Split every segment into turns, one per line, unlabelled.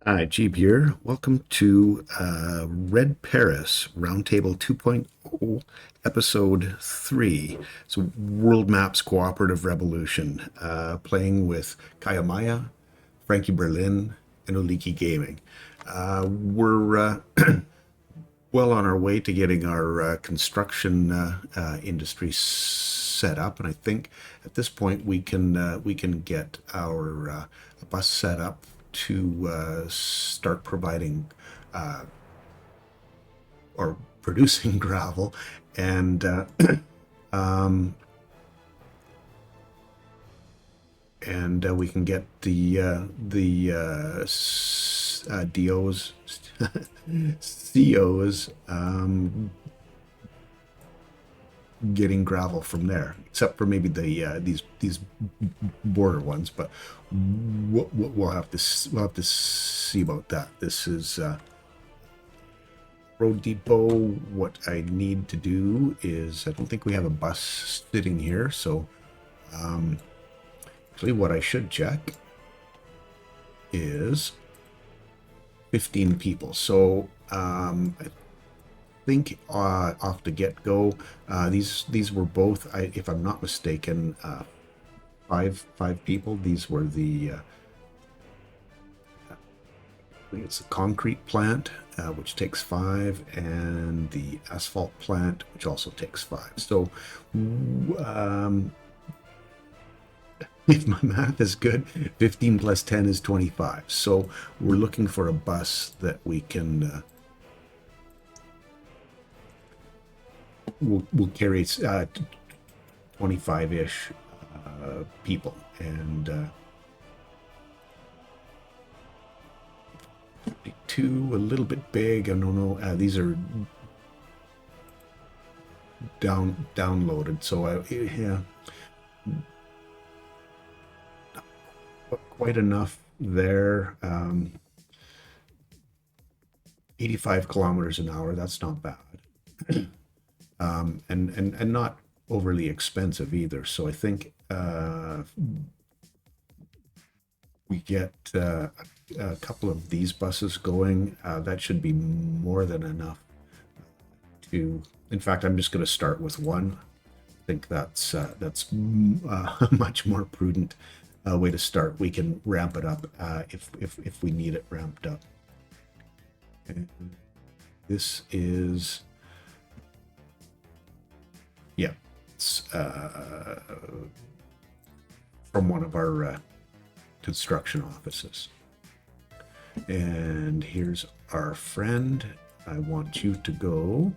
Jeeb here. Welcome to Red Paris Roundtable 2.0, Episode 3. So, World Maps Cooperative Revolution, playing with Kayamaya, Frankie Berlin, and Oliki Gaming. We're well on our way to getting our construction industry set up, and I think at this point we can get our bus set up to start providing or producing gravel, and um, we can get the DOs COs getting gravel from there, except for maybe these border ones. But we'll have to see about that. This is Road Depot. What I need to do is, I don't think we have a bus sitting here, so actually what I should check is 15 people. So I think off the get-go, these were both, if I'm not mistaken, five people. These were the I think it's the concrete plant, which takes 5, and the asphalt plant, which also takes 5. So if my math is good, 15 plus 10 is 25. So we're looking for a bus that we can will carry 25-ish people, and 52 a little bit big. I don't know. These are downloaded, so yeah, quite enough there. 85 kilometers an hour. That's not bad. And not overly expensive either. So I think we get a couple of these buses going. That should be more than enough to. In fact, I'm just going to start with one. I think that's a much more prudent way to start. We can ramp it up if we need it ramped up. And this is. Yeah, it's from one of our construction offices. And here's our friend. I want you to go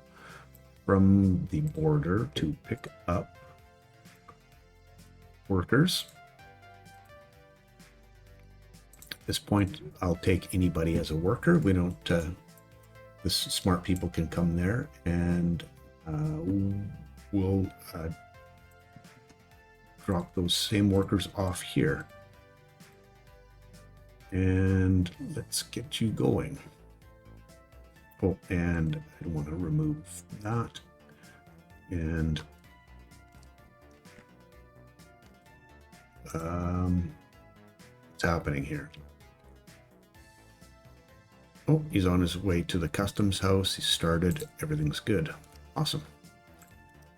from the border to pick up workers. At this point, I'll take anybody as a worker. We don't, the smart people can come there, and we'll drop those same workers off here. And let's get you going. Oh, and I want to remove that. And what's happening here? Oh, he's on his way to the customs house. He started. Everything's good. Awesome.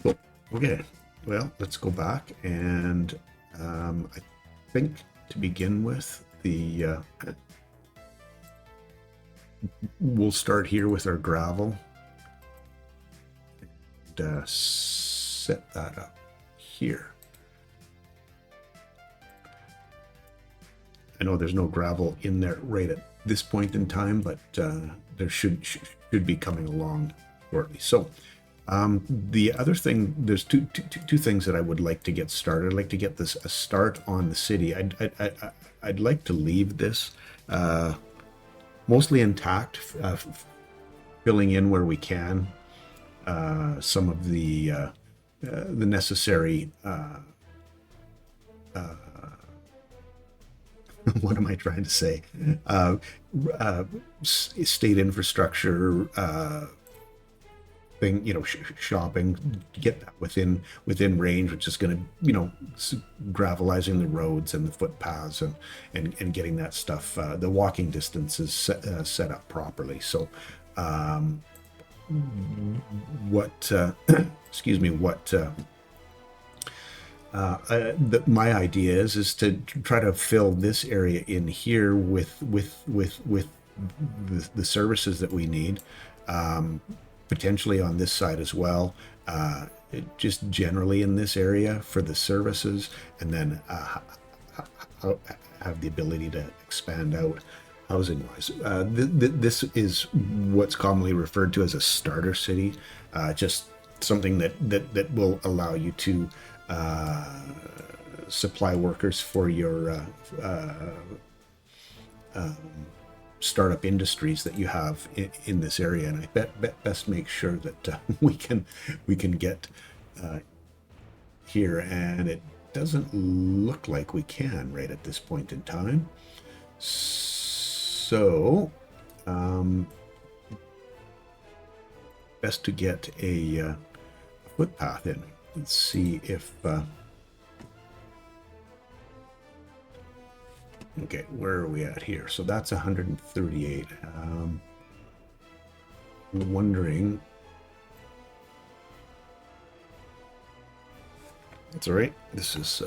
Cool. Okay. Well, let's go back, and I think to begin with, we'll start here with our gravel and set that up here. I know there's no gravel in there right at this point in time, but there should be coming along shortly. So the other thing, there's two things that I would like to get started. I'd like to get this a start on the city. I'd like to leave this mostly intact, filling in where we can some of the necessary what am I trying to say? State infrastructure thing, shopping, get that within range, which is going to, gravelizing the roads and the footpaths, and getting that stuff, the walking distances set up properly. So, what, excuse me, what. My idea is to try to fill this area in here with the services that we need, potentially on this side as well, just generally in this area for the services, and then have the ability to expand out housing wise. This is what's commonly referred to as a starter city, just something that will allow you to supply workers for your startup industries that you have in this area. And I bet best make sure that we can get here, and it doesn't look like we can right at this point in time. So best to get a footpath in. Let's see if okay, where are we at here? So that's 138. I'm wondering. That's all right. This is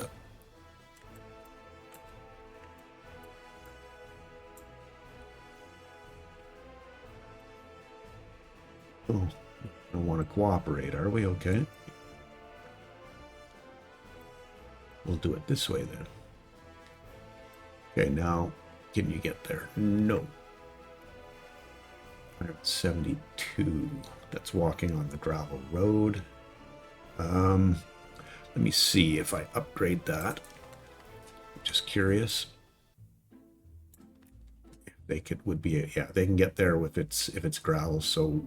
oh, don't want to cooperate, are we? Okay. We'll do it this way then. Okay, now can you get there? No. 172. That's walking on the gravel road. Let me see if I upgrade that. Just curious. They would be yeah, they can get there if it's gravel. So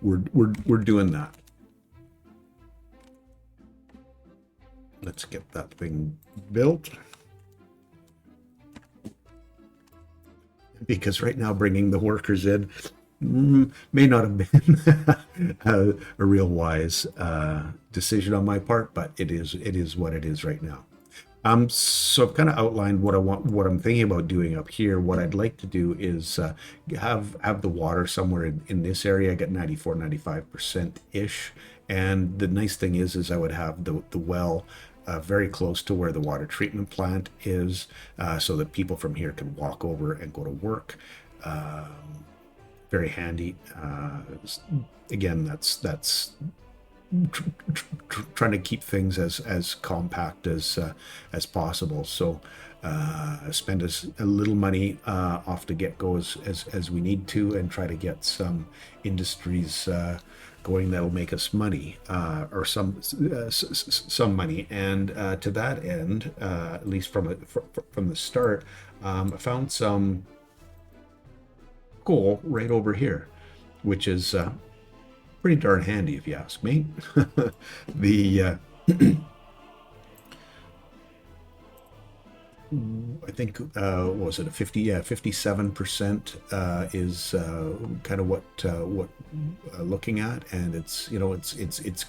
we're doing that. Let's get that thing built. Because right now bringing the workers in may not have been a real wise decision on my part, but it is what it is right now. So I've kind of outlined what I'm thinking about doing up here. What I'd like to do is have the water somewhere in this area. I get 94-95% ish, and the nice thing is I would have the well very close to where the water treatment plant is, so that people from here can walk over and go to work. Very handy. Again, that's trying to keep things as compact as possible. So spend a little money off the get-go as we need to, and try to get some industries going that'll make us money, or some money. And to that end, at least from the start, I found some coal right over here, which is pretty darn handy if you ask me. The I think what was it, a 57% is kind of what looking at, and it's it's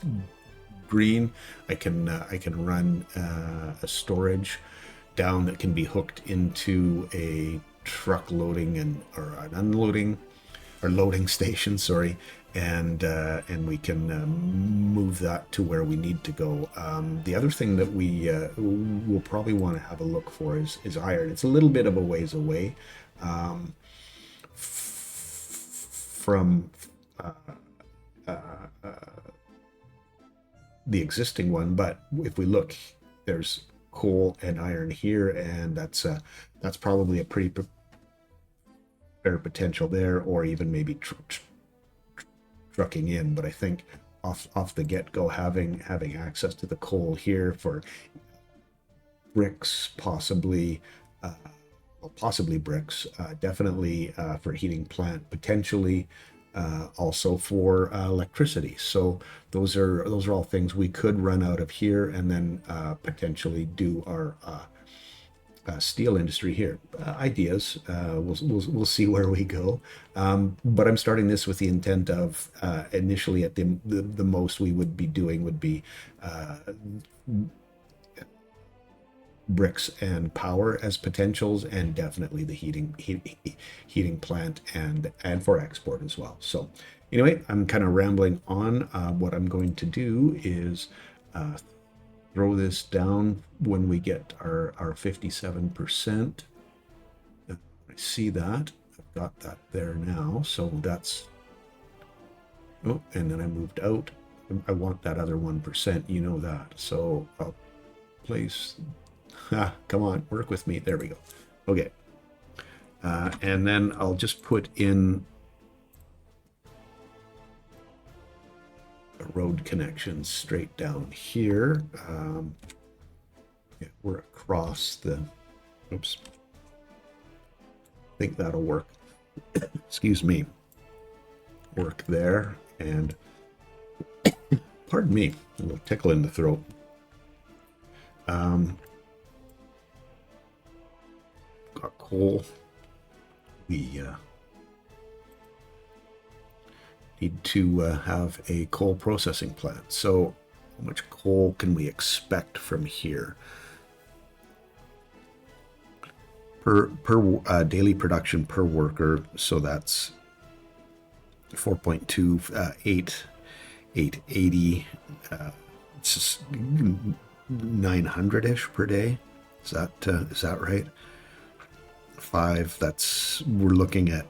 green. I can run a storage down that can be hooked into a truck loading or an unloading or loading station, sorry, and we can move that to where we need to go. The other thing that we will probably want to have a look for is iron. It's a little bit of a ways away from the existing one, but if we look, there's coal and iron here, and that's probably a pretty fair potential there, or even maybe trucking in. But I think off the get-go, having access to the coal here for bricks, possibly bricks, definitely for heating plant, potentially also for electricity. So those are all things we could run out of here, and then potentially do our steel industry here. Ideas. We'll see where we go. But I'm starting this with the intent of initially at the most we would be doing would be bricks and power as potentials, and definitely the heating plant and for export as well. So anyway, I'm kind of rambling on. What I'm going to do is throw this down when we get our 57%. I see that. I've got that there now. So that's, oh, and then I moved out. I want that other 1%, you know that. So I'll place, come on, work with me. There we go. Okay. And then I'll just put in road connections straight down here. Yeah, we're across the, oops, I think that'll work. Excuse me. Work there, and pardon me, a little tickle in the throat. Got coal. We need to have a coal processing plant. So how much coal can we expect from here? Per daily production per worker, so that's 4.2, 880, it's just 900-ish per day. Is that right? 5, that's, we're looking at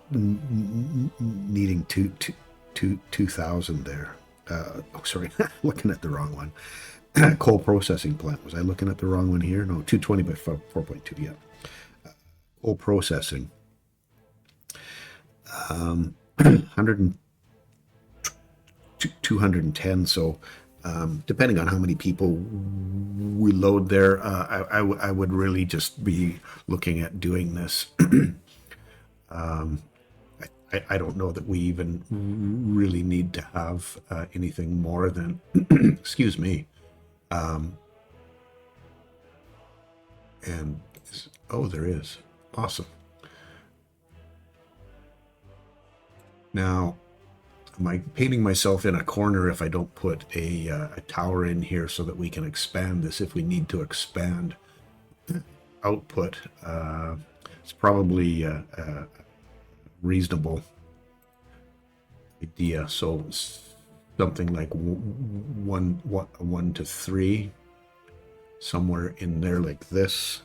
needing 2,000 there. Oh, sorry, looking at the wrong one. Coal processing plant. Was I looking at the wrong one here? No, 220 by 4.2, yeah. Coal processing. 100 210, so depending on how many people we load there, I would really just be looking at doing this. I don't know that we even really need to have anything more than, excuse me, and, oh, there is. Awesome. Now, am I painting myself in a corner if I don't put a tower in here so that we can expand this if we need to expand output? It's probably a reasonable idea. So something like 1 to 3, somewhere in there like this.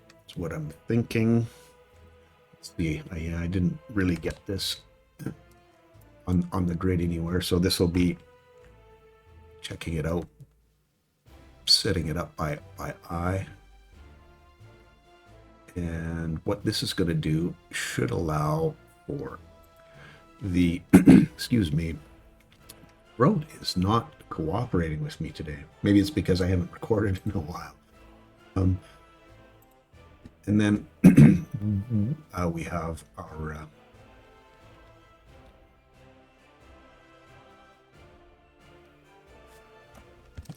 That's what I'm thinking. Let's see. I didn't really get this on the grid anywhere, so this will be checking it out, setting it up by eye, and what this is going to do should allow for the excuse me, road is not cooperating with me today. Maybe it's because I haven't recorded in a while. And then we have our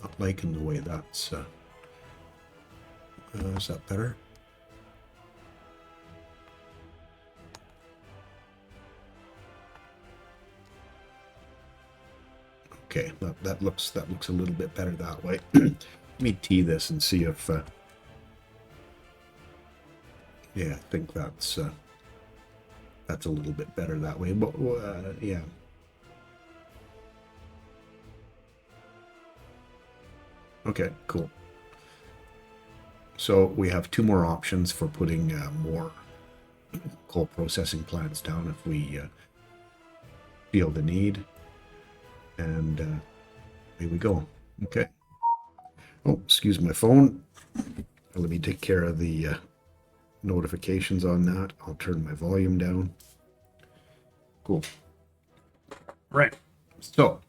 not liking the way that's is that better? Okay, that looks a little bit better that way. Let me tee this and see if yeah, I think that's a little bit better that way, but yeah. Okay, cool. So we have 2 more options for putting more coal processing plants down if we feel the need. And here we go. Okay. Oh, excuse my phone. Let me take care of the notifications on that. I'll turn my volume down. Cool. Right. So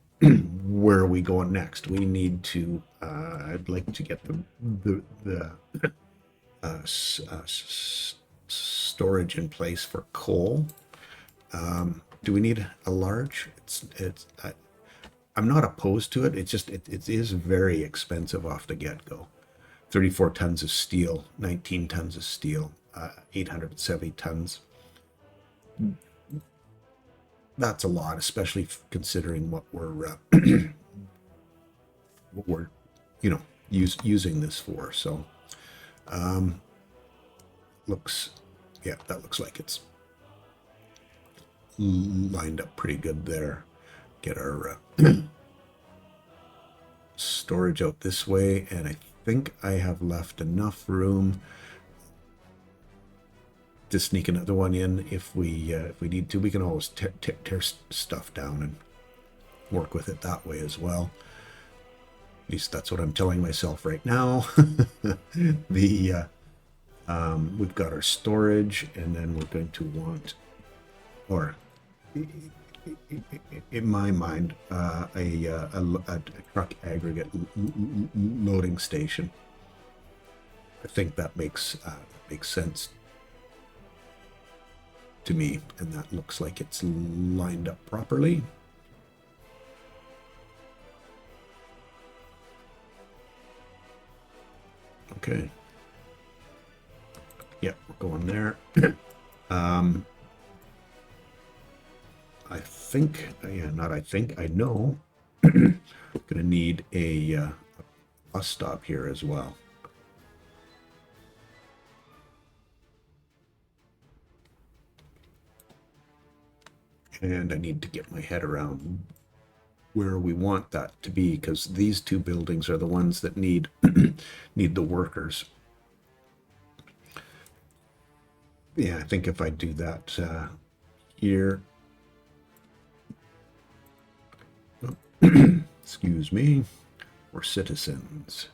where are we going next? We need to, I'd like to get the storage in place for coal. Do we need a large? I'm not opposed to it. It's just, it is very expensive off the get-go. 34 tons of steel, 19 tons of steel, 870 tons. That's a lot, especially considering what we're using this for. So looks, yeah, that looks like it's lined up pretty good there. Get our storage out this way, and I think I have left enough room to sneak another one in if we need to. We can always tear stuff down and work with it that way as well. At least that's what I'm telling myself right now. We've got our storage, and then we're going to want, or in my mind, a truck aggregate loading station. I think that makes sense to me, and that looks like it's lined up properly. Okay. Yeah, we're going there. I think, yeah, not I think, I know, gonna need a bus stop here as well. And I need to get my head around where we want that to be, because these two buildings are the ones that need need the workers. Yeah, I think if I do that here, excuse me, we're citizens.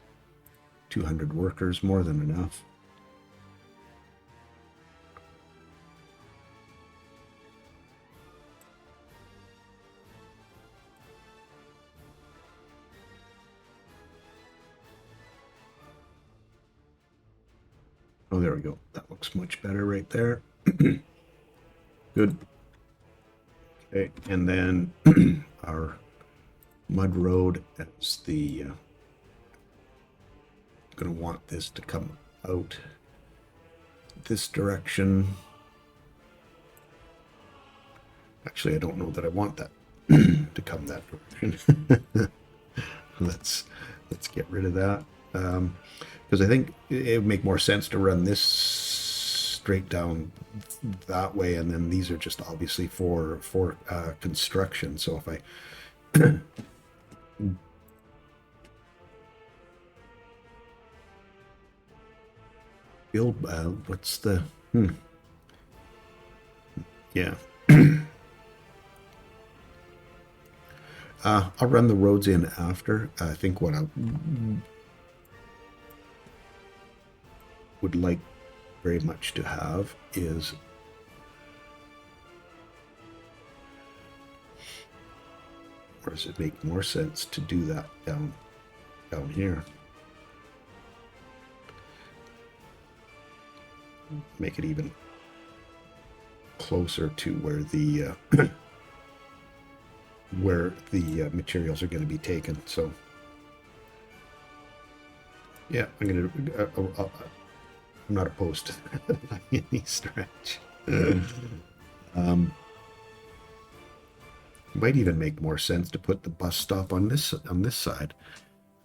200 workers, more than enough. Oh, there we go. That looks much better right there. Good. Okay, and then our mud road as the going to want this to come out this direction. Actually, I don't know that I want that to come that direction. let's get rid of that, because I think it would make more sense to run this straight down that way, and then these are just obviously for construction. So if I build, what's the yeah. I'll run the roads in after. I think what I would like very much to have is or does it make more sense to do that down here? Make it even closer to where the materials are going to be taken. So yeah, I'm not opposed to that by any stretch. Might even make more sense to put the bus stop on this side.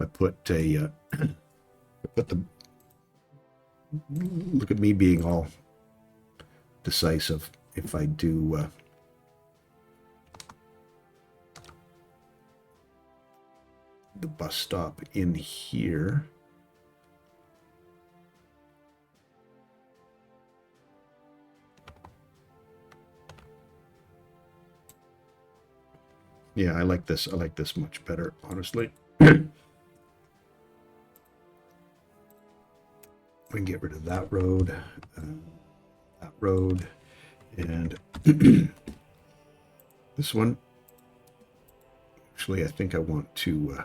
If I put a look at me being all decisive. If I do the bus stop in here, yeah, I like this. I like this much better, honestly. We can get rid of that road, and this one. Actually, I think I want to.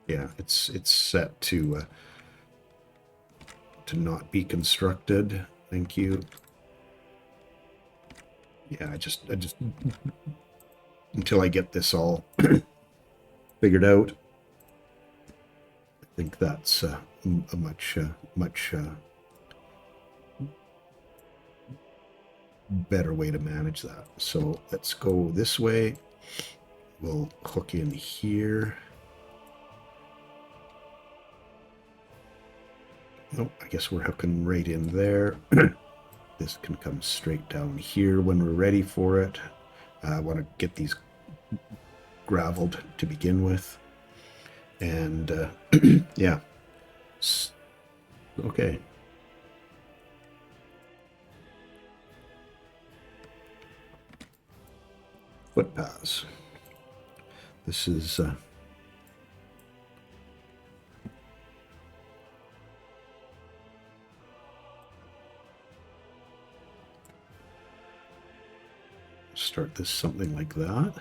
Yeah, it's set to not be constructed. Thank you. Yeah, I just until I get this all figured out. I think that's a much better way to manage that. So let's go this way. We'll hook in here. Nope, I guess we're hooking right in there. This can come straight down here when we're ready for it. I want to get these graveled to begin with. And yeah. Okay. Footpaths. This is start this something like that.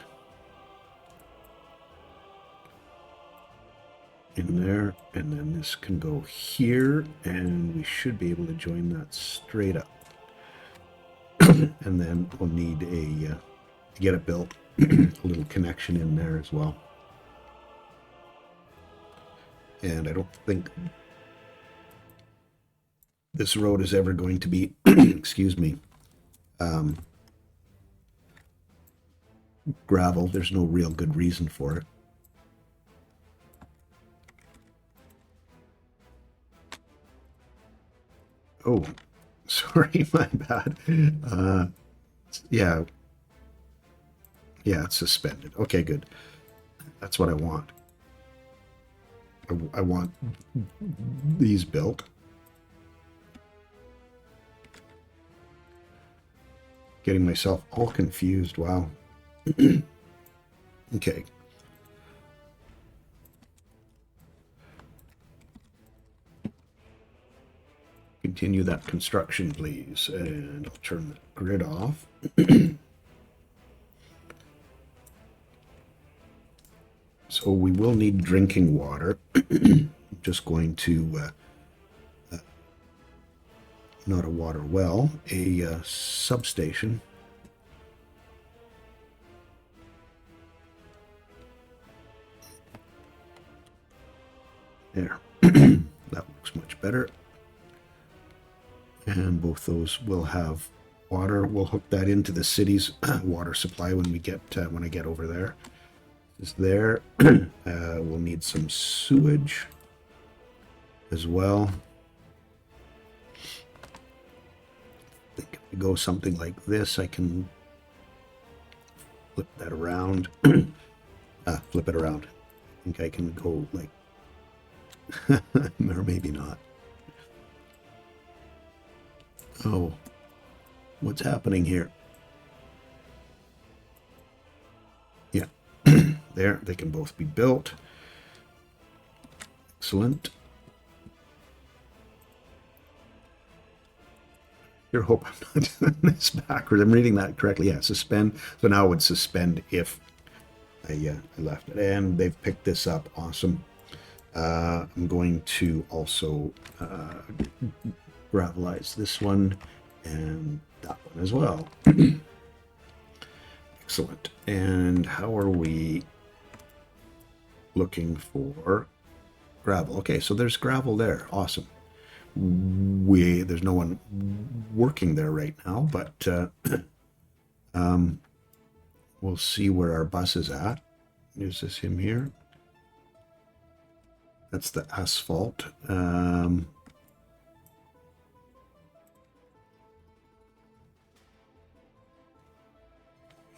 In there, and then this can go here, and we should be able to join that straight up. And then we'll need a to get it built, a little connection in there as well. And I don't think this road is ever going to be, excuse me, gravel. There's no real good reason for it. Oh, sorry, my bad. Yeah. Yeah, it's suspended. Okay, good. That's what I want. I want these built. Getting myself all confused. Wow. Okay. Continue that construction, please. And I'll turn the grid off. So we will need drinking water. I'm just going to, not a water well, a substation. There. That looks much better. And both those will have water. We'll hook that into the city's water supply when we get when I get over there. Is there. We'll need some sewage as well. I think if we go something like this, I can flip that around. Flip it around. I think I can go like, or maybe not. Oh, what's happening here? Yeah, there, they can both be built. Excellent. Sure hope I'm not doing this backwards. I'm reading that correctly. Yeah, suspend. So now it would suspend if I left it. And they've picked this up. Awesome. I'm going to also gravelize this one and that one as well. Excellent. And how are we looking for gravel? Okay, so there's gravel there. Awesome. There's no one working there right now, but we'll see where our bus is at. Is this him here? That's the asphalt.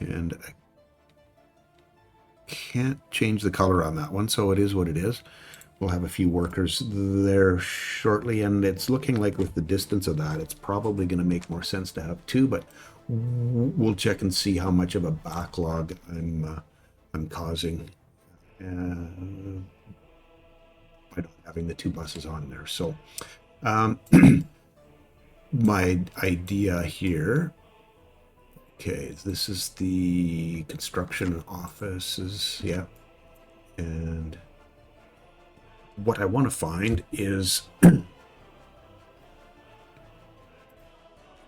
And I can't change the color on that one, so it is what it is. We'll have a few workers there shortly, and it's looking like with the distance of that, it's probably going to make more sense to have two, but we'll check and see how much of a backlog I'm causing by not having the two buses on there. So my idea here. Okay, this is the construction offices, yeah. And what I want to find is it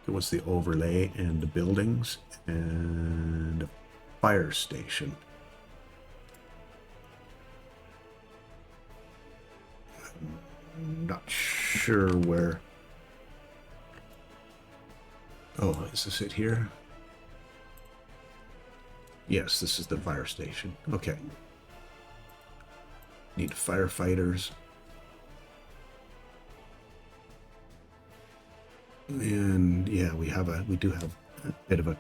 was the overlay and the buildings and a fire station. not sure where. Oh, is this it here? Yes, this is the fire station. Okay. Need firefighters. And yeah, we do have a bit of a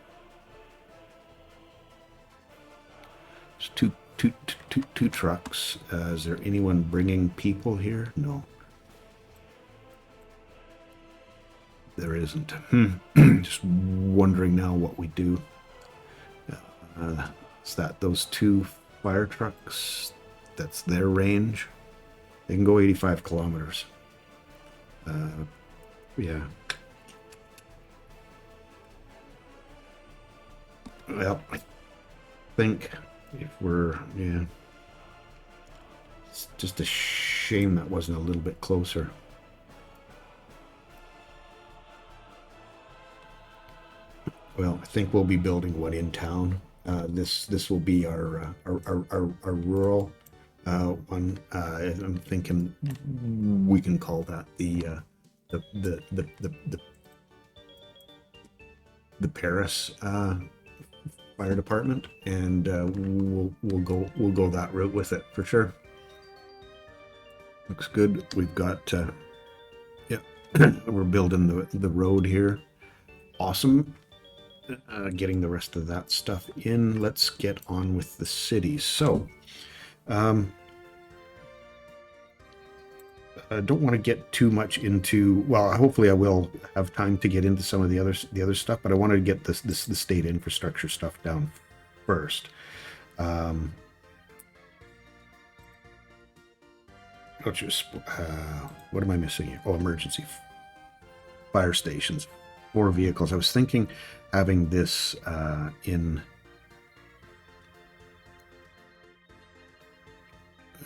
two trucks. Is there anyone bringing people here? No, there isn't. Just wondering now what we do. Is that those two fire trucks? That's their range. They can go 85 kilometers. Yeah. Well, I think if we're, yeah. It's just a shame that wasn't a little bit closer. Well, I think we'll be building one in town. This will be our rural one. I'm thinking we can call that the Paris fire department, and we'll go that route with it for sure. Looks good. We've got yeah, we're building the road here. Awesome. Getting the rest of that stuff in. Let's get on with the city. So, I don't want to get too much into. Well, hopefully, I will have time to get into some of the other stuff. But I wanted to get the state infrastructure stuff down first. What am I missing here? Oh, emergency fire stations. 4 vehicles. I was thinking having this in.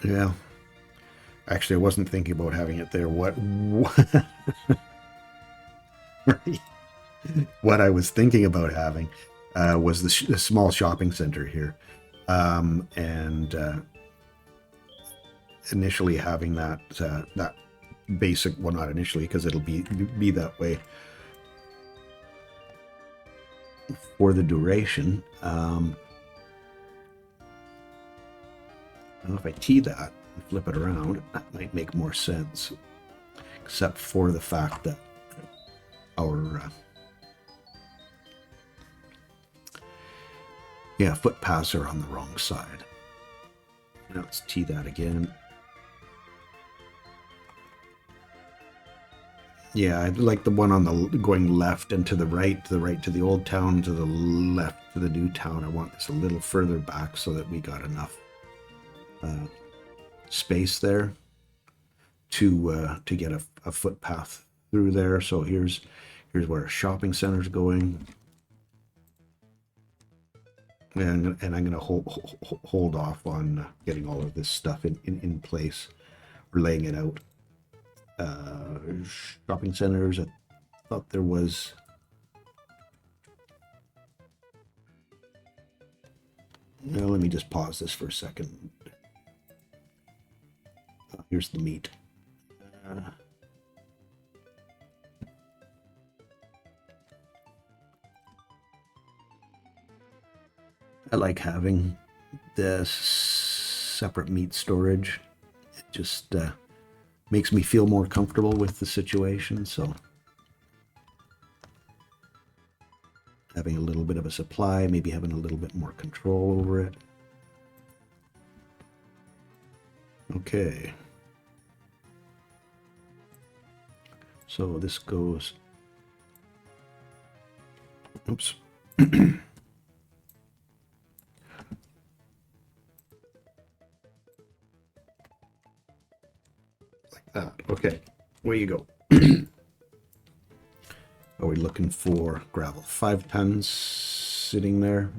Yeah. Actually, I wasn't thinking about having it there. What I was thinking about having was the small shopping center here. And initially having that basic, well, not initially, because it'll be that way for the duration. If I tee that and flip it around, that might make more sense, except for the fact that our footpaths are on the wrong side. Now let's tee that again. Yeah, I'd like the one on the going left and to the right to the old town, to the left to the new town. I want this a little further back so that we got enough space there to get a footpath through there. So here's where a shopping center's going, and I'm going to hold off on getting all of this stuff in place or laying it out. Shopping centers. I thought there was. Well, let me just pause this for a second. Here's the meat. I like having this separate meat storage. It just makes me feel more comfortable with the situation. So having a little bit of a supply, maybe having a little bit more control over it. Okay. So this goes, oops. Like that. Okay, where you go. Are we looking for gravel? 5 tons sitting there.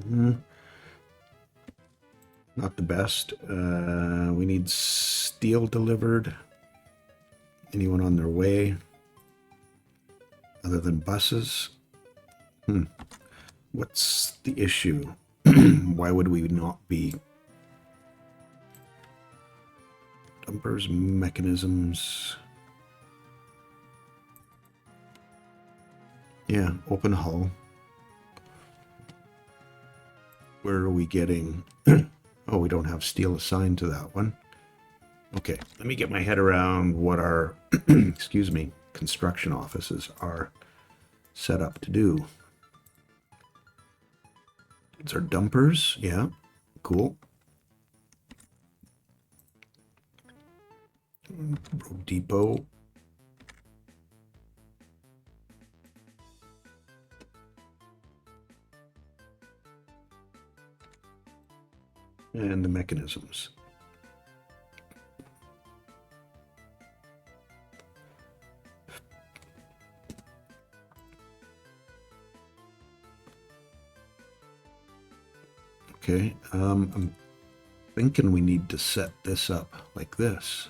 Not the best. We need steel delivered. Anyone on their way? Other than buses? What's the issue? Why would we not be? Dumpers, mechanisms. Yeah, open hull. Where are we getting... Oh, we don't have steel assigned to that one. Okay, let me get my head around what our, excuse me, construction offices are set up to do. It's our dumpers, yeah, cool. Road depot. And the mechanisms. Okay, I'm thinking we need to set this up like this.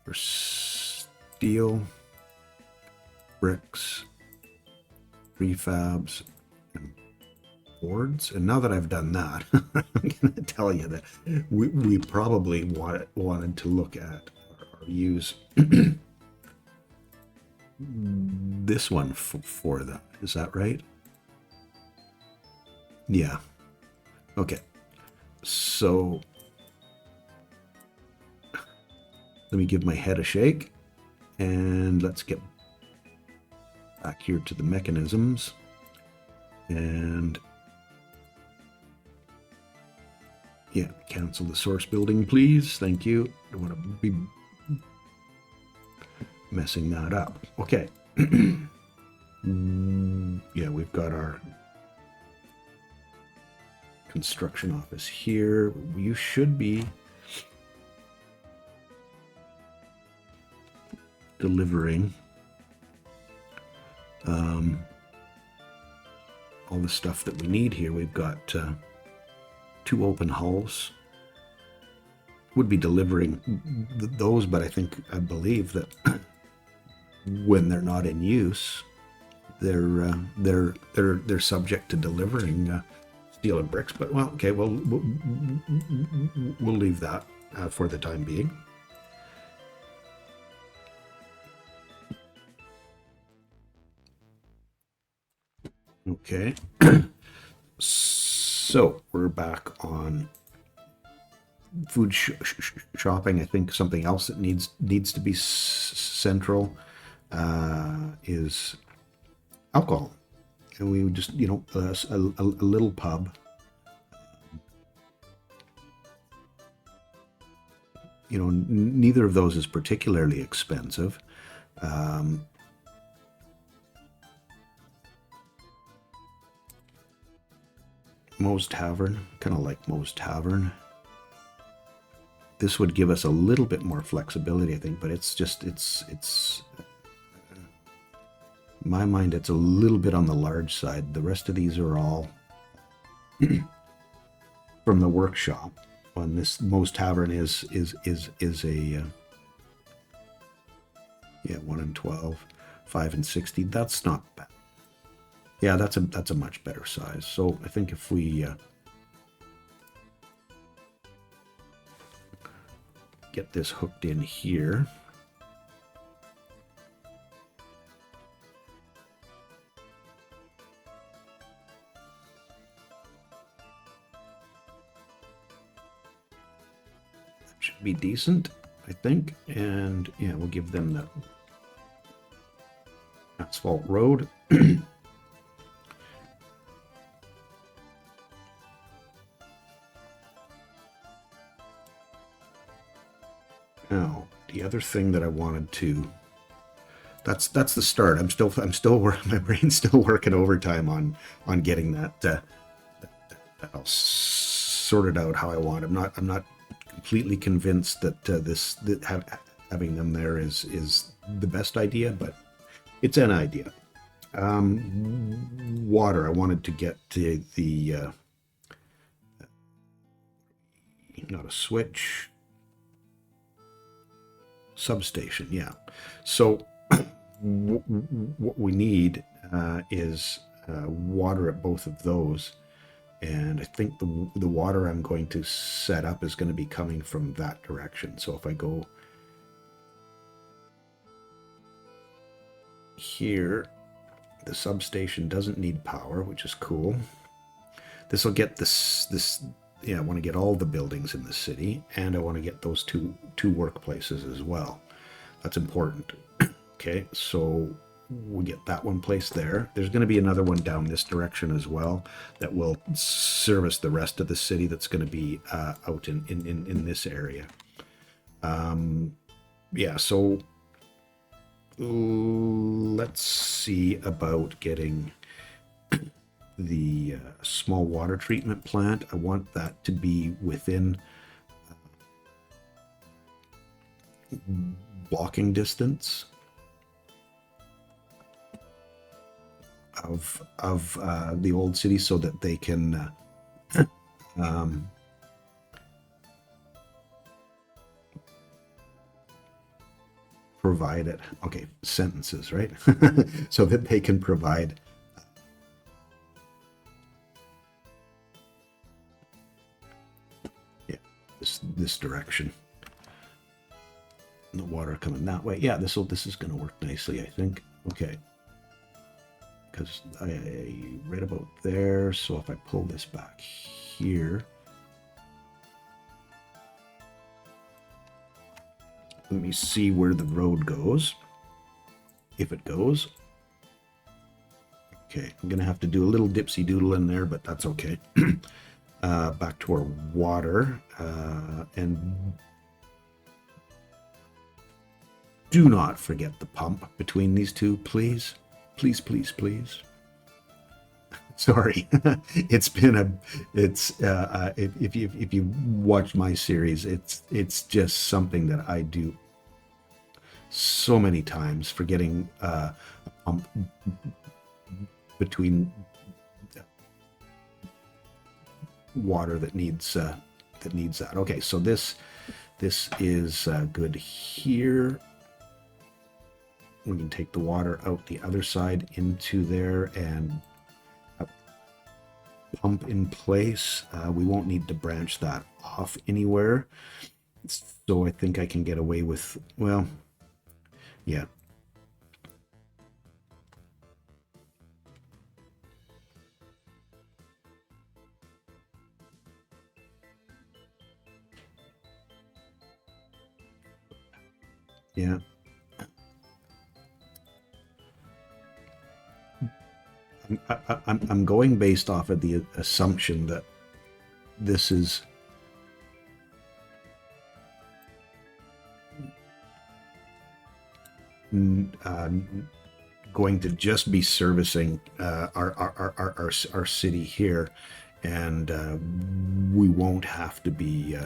For steel, bricks, prefabs, and boards. And now that I've done that, I'm going to tell you that we probably wanted to look at or use this one for that. Is that right? Yeah. Okay. So let me give my head a shake and let's get back here to the mechanisms and yeah, cancel the source building, please. Thank you. I don't want to be messing that up. Okay. Yeah, we've got our construction office here. You should be delivering all the stuff that we need here. We've got 2 open hulls. Would be delivering those, but I believe that when they're not in use, they're subject to delivering steel and bricks. But well, okay, we'll leave that for the time being. Okay, so we're back on food shopping. I think something else that needs to be central is alcohol, and we would just a little pub. Neither of those is particularly expensive. Moe's Tavern, kind of like Moe's Tavern. This would give us a little bit more flexibility, I think, but it's in my mind, it's a little bit on the large side. The rest of these are all from the workshop. On this Moe's Tavern is a 1 and 12, 5 and 60. That's not bad. Yeah, that's a much better size. So I think if we get this hooked in here. That should be decent, I think. And yeah, we'll give them the asphalt road. Now, the other thing that I wanted to, that's the start. I'm still my brain's still working overtime on getting that all sorted out how I want. I'm not completely convinced that having them there is the best idea, but it's an idea. Water. I wanted to get to the not a switch. Substation, yeah. So what we need is water at both of those, and I think the water I'm going to set up is going to be coming from that direction. So if I go here, The substation doesn't need power, which is cool. This will get this. Yeah, I want to get all the buildings in the city, and I want to get those two workplaces as well. That's important. Okay, so we'll get that one placed there. There's going to be another one down this direction as well that will service the rest of the city. That's going to be out in this area. Yeah, so let's see about getting the small water treatment plant. I want that to be within walking distance of the old city, so that they can provide it. Okay, sentences, right? So that they can provide this direction. The water coming that way. Yeah, this is going to work nicely, I think. Okay. Because I read about there, so if I pull this back here, let me see where the road goes. If it goes. Okay, I'm going to have to do a little dipsy doodle in there, but that's okay. Back to our water. And do not forget the pump between these two, please. Please, please, please. Sorry, it's been if you watch my series, it's just something that I do so many times, forgetting a pump between water that needs that. Okay, so this is good here. We can take the water out the other side into there and pump in place. We won't need to branch that off anywhere. So I think I can get away with, well, yeah. Yeah. I'm going based off of the assumption that this is going to just be servicing our city here, and we won't have to be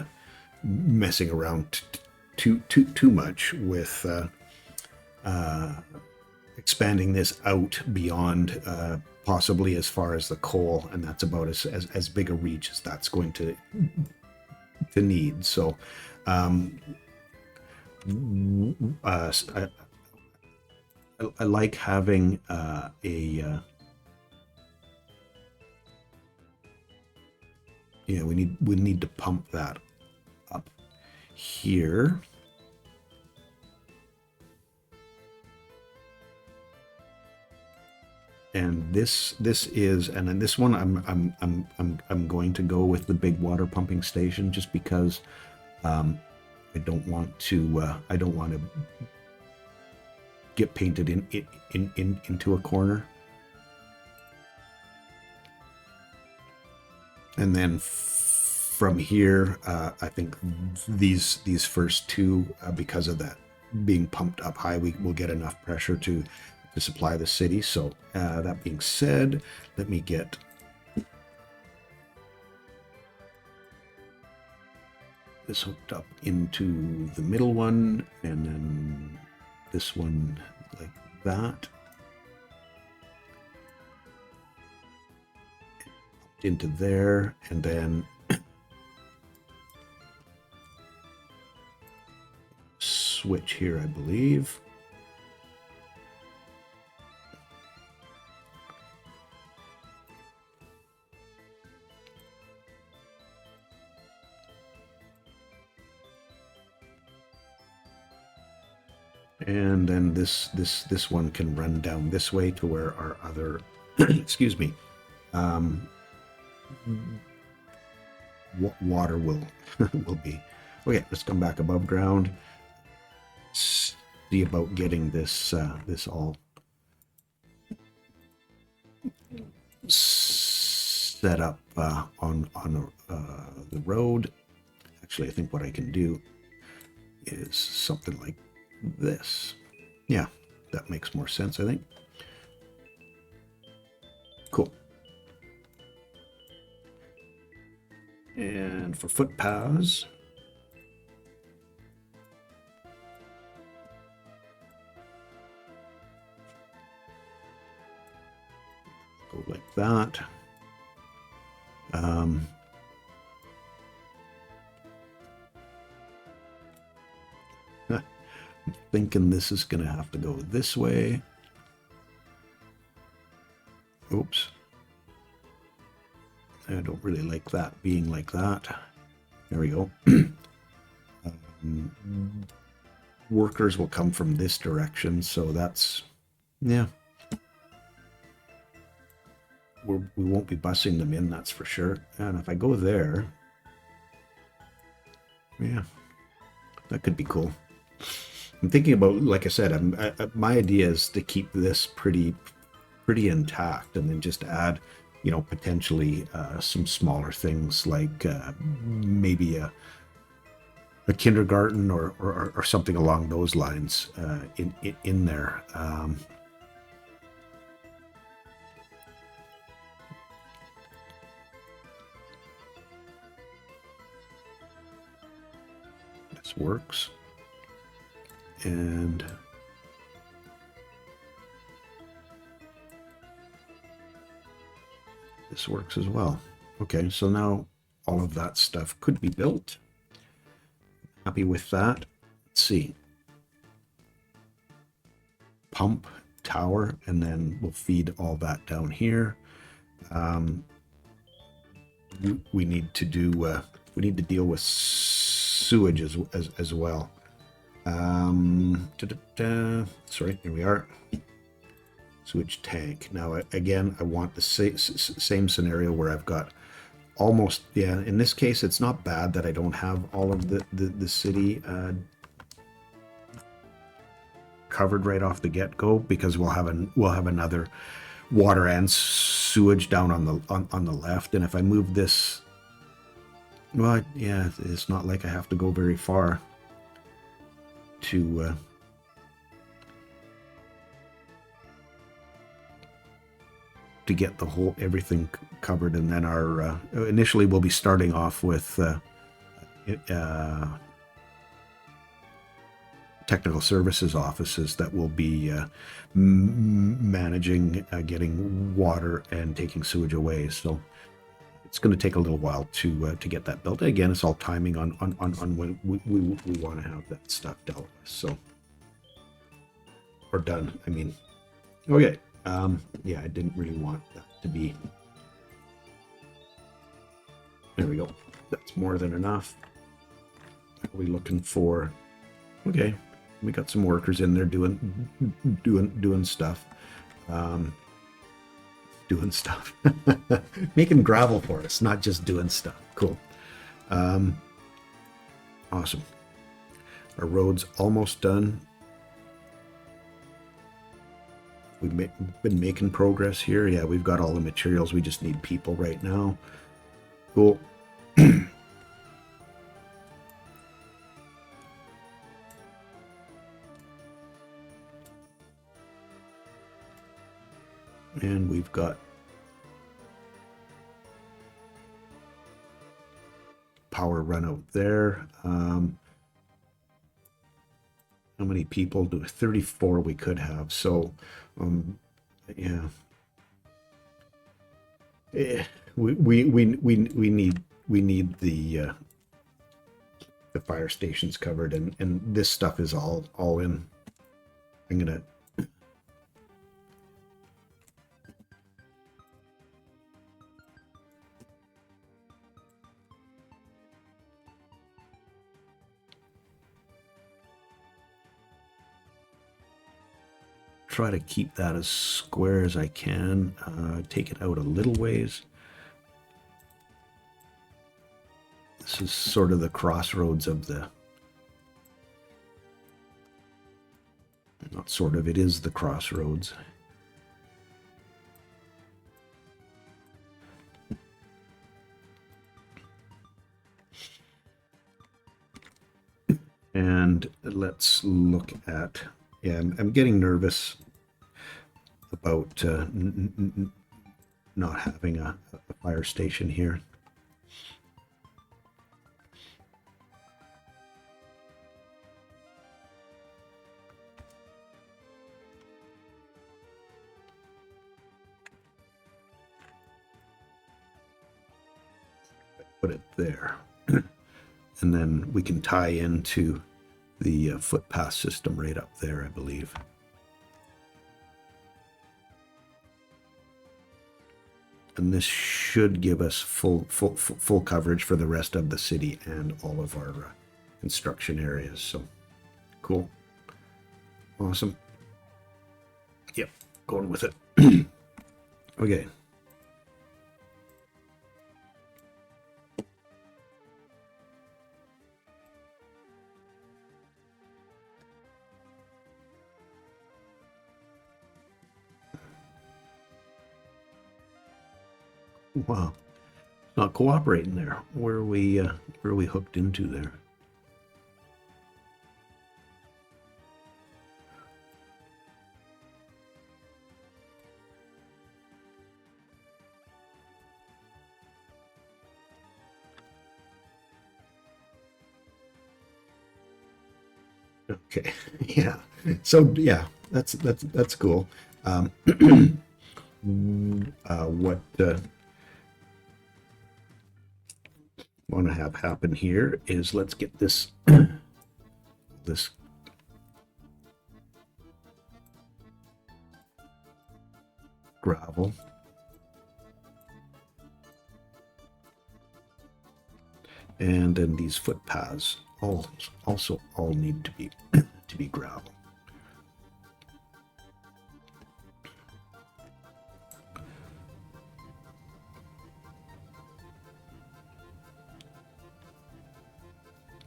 messing around too much with expanding this out beyond possibly as far as the coal, and that's about as big a reach as that's going to need. So I like having yeah, we need to pump that up here. And this is, and then this one I'm going to go with the big water pumping station, just because I don't want to get painted into a corner. And then from here, I think these first two, because of that being pumped up high, we will get enough pressure to supply the city. So that being said, let me get this hooked up into the middle one, and then this one like that, into there, and then switch here, I believe. And then this one can run down this way to where our other, excuse me, um, water will will be. Okay, let's come back above ground. See about getting this this all set up on the road. Actually, I think what I can do is something like this. Yeah, that makes more sense, I think. Cool. And for footpaths, go like that. I'm thinking this is going to have to go this way. Oops. I don't really like that being like that. There we go. Workers will come from this direction, so that's, yeah. We won't be busing them in, that's for sure. And if I go there, yeah, that could be cool. I'm thinking about, like I said, my idea is to keep this pretty intact, and then just add, you know, potentially some smaller things like maybe a kindergarten or something along those lines in there. This works. And this works as well. Okay, so now all of that stuff could be built. Happy with that. Let's see. Pump, tower, and then we'll feed all that down here. We need to do. We need to deal with sewage as well. Sorry, here we are. Sewage tank. Now, again, I want the same scenario where I've got almost, yeah, in this case, it's not bad that I don't have all of the city covered right off the get-go, because we'll have another water and sewage down on the left. And if I move this, well, yeah, it's not like I have to go very far to get the whole everything covered. And then our initially we'll be starting off with technical services offices that will be managing getting water and taking sewage away. So it's going to take a little while to get that built. Again, it's all timing on when we want to have that stuff dealt with. So, or done, I mean. Okay. Yeah, I didn't really want that to be. There we go. That's more than enough. What are we looking for? Okay, we got some workers in there doing stuff. Doing stuff. Making gravel for us, not just doing stuff. Cool. Awesome. Our road's almost done. We've been making progress here. Yeah, we've got all the materials. We just need people right now. Cool. And we've got power run out there. How many people do 34 we could have? So, yeah. We need the fire stations covered, and this stuff is all in. I'm gonna. try to keep that as square as I can. Take it out a little ways. This is sort of the crossroads of the... Not sort of, it is the crossroads. And let's look at... Yeah, I'm getting nervous about not having a fire station here. Put it there. And then we can tie into the footpath system right up there, I believe. And this should give us full coverage for the rest of the city and all of our construction areas. So cool. Awesome. Yep, going with it. Okay. Wow, not cooperating there. Where are we hooked into there? Okay, yeah. So yeah, that's cool. What want to have happen here is let's get this this gravel and then these footpaths also all need to be gravel.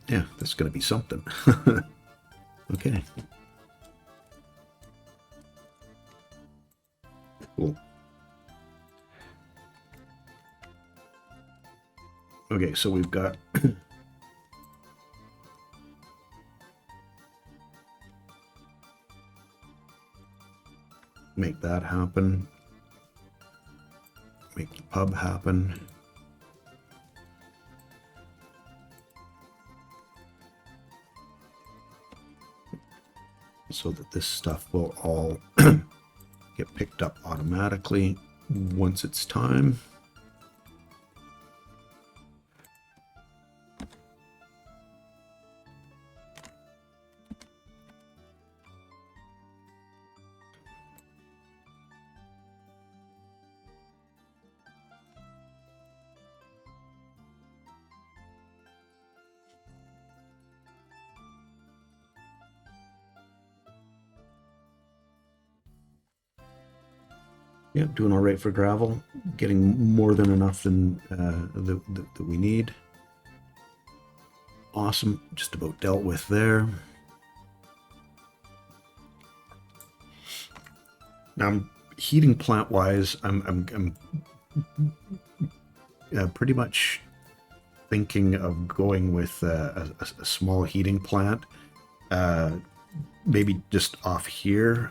Yeah, that's going to be something. Okay. Cool. Okay, so we've got make that happen. Make the pub happen. So that this stuff will all get picked up automatically once it's time. Yeah, doing all right for gravel. Getting more than enough than that we need. Awesome, just about dealt with there. Now, heating plant wise, I'm pretty much thinking of going with a small heating plant, maybe just off here.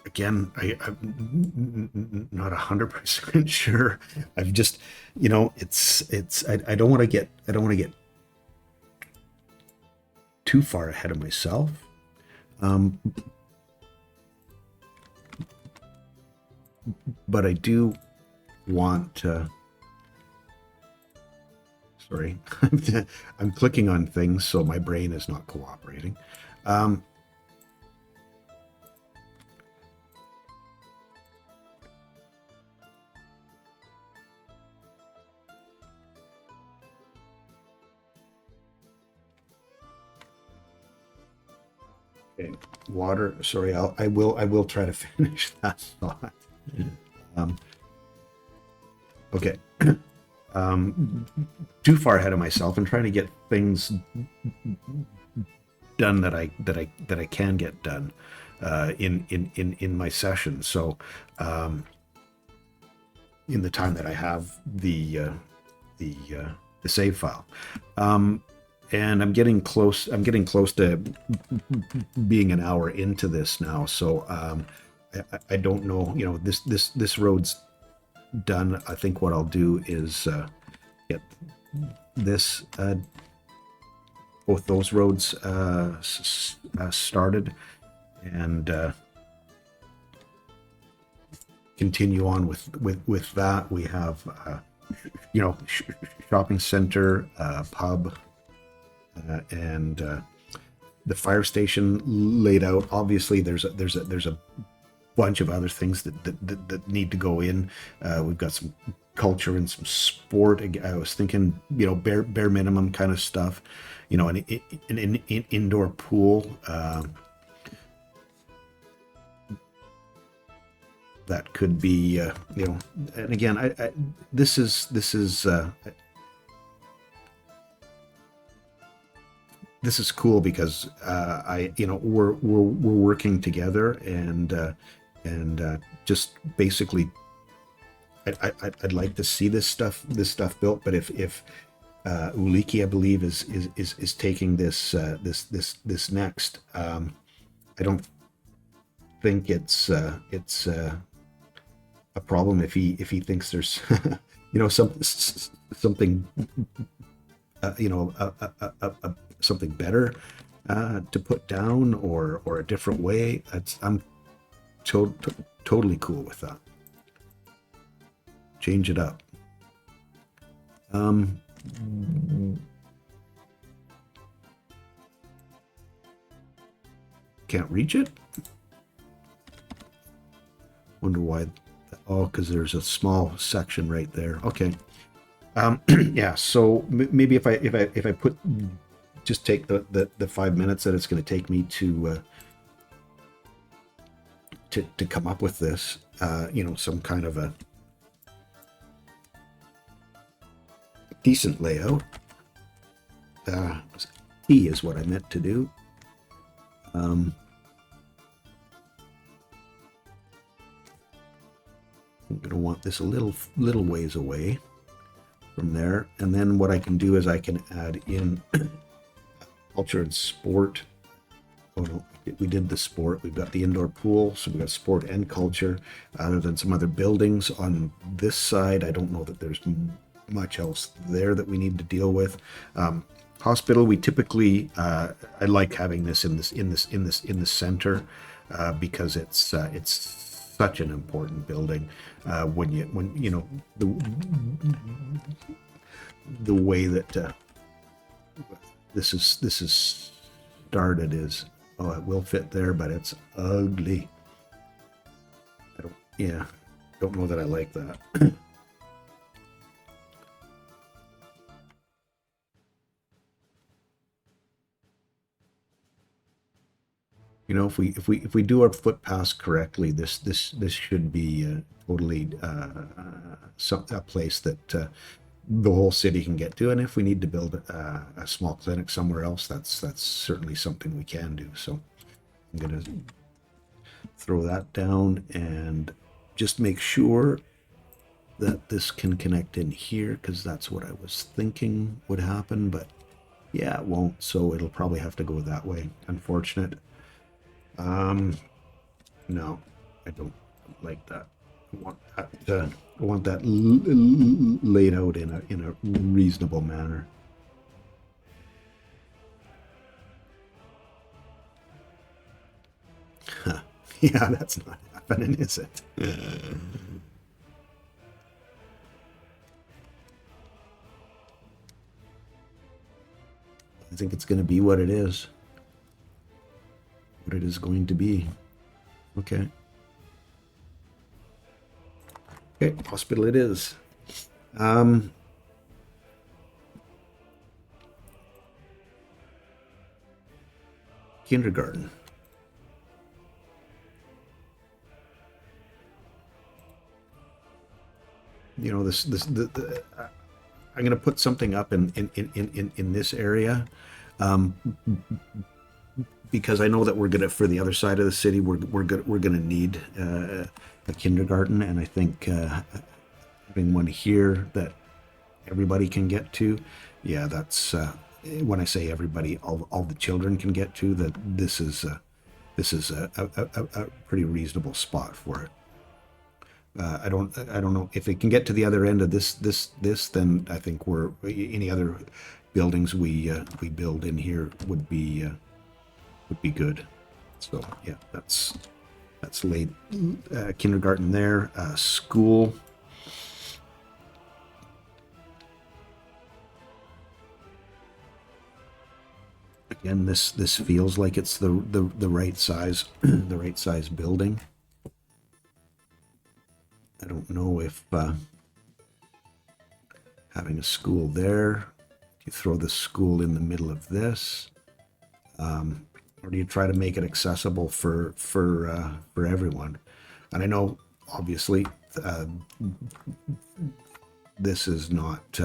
Again, I'm not 100% sure. I've just, I don't want to get too far ahead of myself. But I do want sorry, I'm clicking on things, so my brain is not cooperating. Okay. Water. Sorry, I will try to finish that thought. Um, okay. Too far ahead of myself and trying to get things done that I can get done in my session. So in the time that I have the the save file. And I'm getting close. I'm getting close to being an hour into this now. So I don't know. You know, this road's done. I think what I'll do is get this both those roads started and continue on with that. We have you know, shopping center, pub, and the fire station laid out. Obviously, there's a bunch of other things that need to go in. We've got some culture and some sport. I was thinking, you know, bare minimum kind of stuff. You know, an indoor pool. That could be, you know, and again, this is this is cool because you know, we're working together and just basically, I'd like to see this stuff built. But if Uliki, I believe, is taking this next, I don't think it's a problem if he thinks there's you know, something you know, something better to put down or a different way. I'm totally cool with that. Change it up. Can't reach it. Wonder why. Oh, because there's a small section right there. Okay. Yeah. So maybe if I put, just take the 5 minutes that it's going to take me to come up with this, you know, some kind of a decent layout. E is what I meant to do. I'm going to want this a little ways away from there. And then what I can do is I can add in culture and sport. Oh no, we did the sport. We've got the indoor pool, so we've got sport and culture. Other than some other buildings on this side, I don't know that there's much else there that we need to deal with. Hospital, we typically, I like having this in the center because it's such an important building. When you know the way that this is started is, oh, it will fit there, but it's ugly. Don't know that I like that. You know, if we do our footpaths correctly, this should be totally a place that the whole city can get to. And if we need to build a small clinic somewhere else, that's certainly something we can do. So I'm gonna throw that down and just make sure that this can connect in here, because that's what I was thinking would happen. But yeah, it won't. So it'll probably have to go that way. Unfortunate. No, I don't like that. I want that laid out in a reasonable manner. Yeah, that's not happening, is it? I think it's going to be what it is. What it is going to be. Okay. Okay, hospital it is. Kindergarten. I'm going to put something up in this area, um, because I know that we're gonna, for the other side of the city, we're gonna need a kindergarten, and I think having one here that everybody can get to, yeah, that's when I say everybody, all the children can get to. That this is a pretty reasonable spot for it. I don't know if it can get to the other end of this. Then I think we're any other buildings we build in here would be good. So yeah, that's laid. Kindergarten there, school. Again, this feels like it's the right size, the right size building. I don't know if having a school there, you throw the school in the middle of this, or do you try to make it accessible for everyone? And I know, obviously, this is not.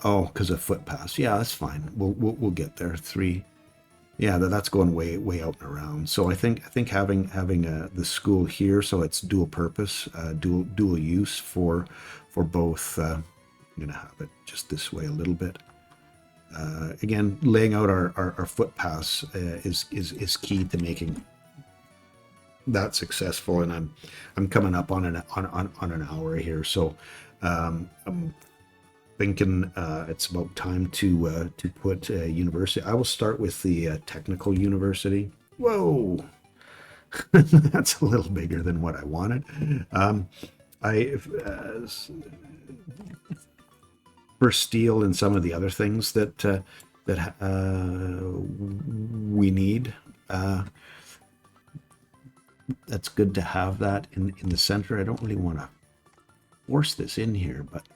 Oh, because of footpaths. Yeah, that's fine. We'll get there. Three. Yeah, that's going way out and around. So I think having the school here, so it's dual purpose, dual use for both. I'm gonna have it just this way a little bit. Again, laying out our footpaths is key to making that successful. And I'm coming up on an hour here, so I'm thinking it's about time to put university. I will start with the technical university. Whoa, that's a little bigger than what I wanted. I for steel and some of the other things that we need. That's good to have that in the center. I don't really want to force this in here, but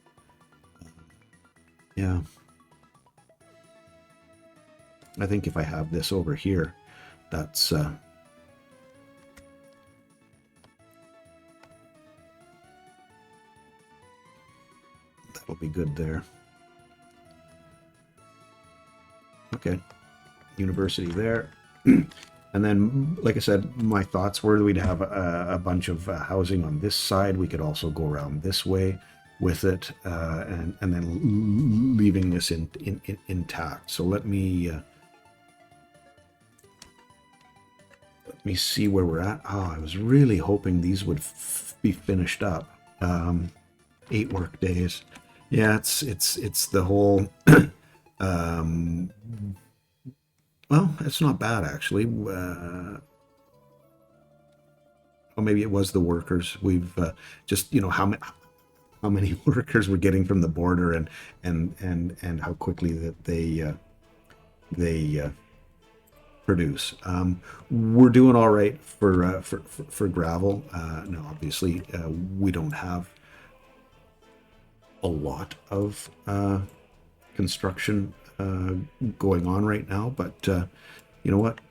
yeah, I think if I have this over here, that's that'll be good there. Okay, university there. And then, like I said, my thoughts were we'd have a bunch of housing on this side. We could also go around this way with it, and then leaving this intact. So let me see where we're at. Oh, I was really hoping these would be finished up. 8 work days. Yeah, it's the whole. Well, it's not bad actually. Or maybe it was the workers. We've just how many workers we're getting from the border, and how quickly that they produce. We're doing all right for gravel. Now, obviously, we don't have a lot of construction going on right now, but you know what?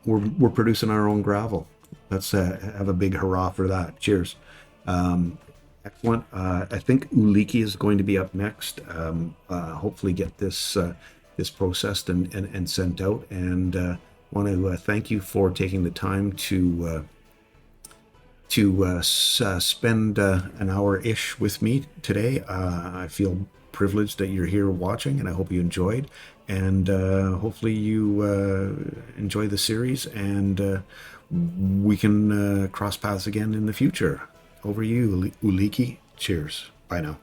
We're producing our own gravel. Let's have a big hurrah for that. Cheers. Excellent. I think Uliki is going to be up next. Hopefully get this processed and sent out. And want to thank you for taking the time to spend an hour-ish with me today. I feel privileged that you're here watching, and I hope you enjoyed. And hopefully you enjoy the series, and we can cross paths again in the future. Over you, Uliki. Cheers. Bye now.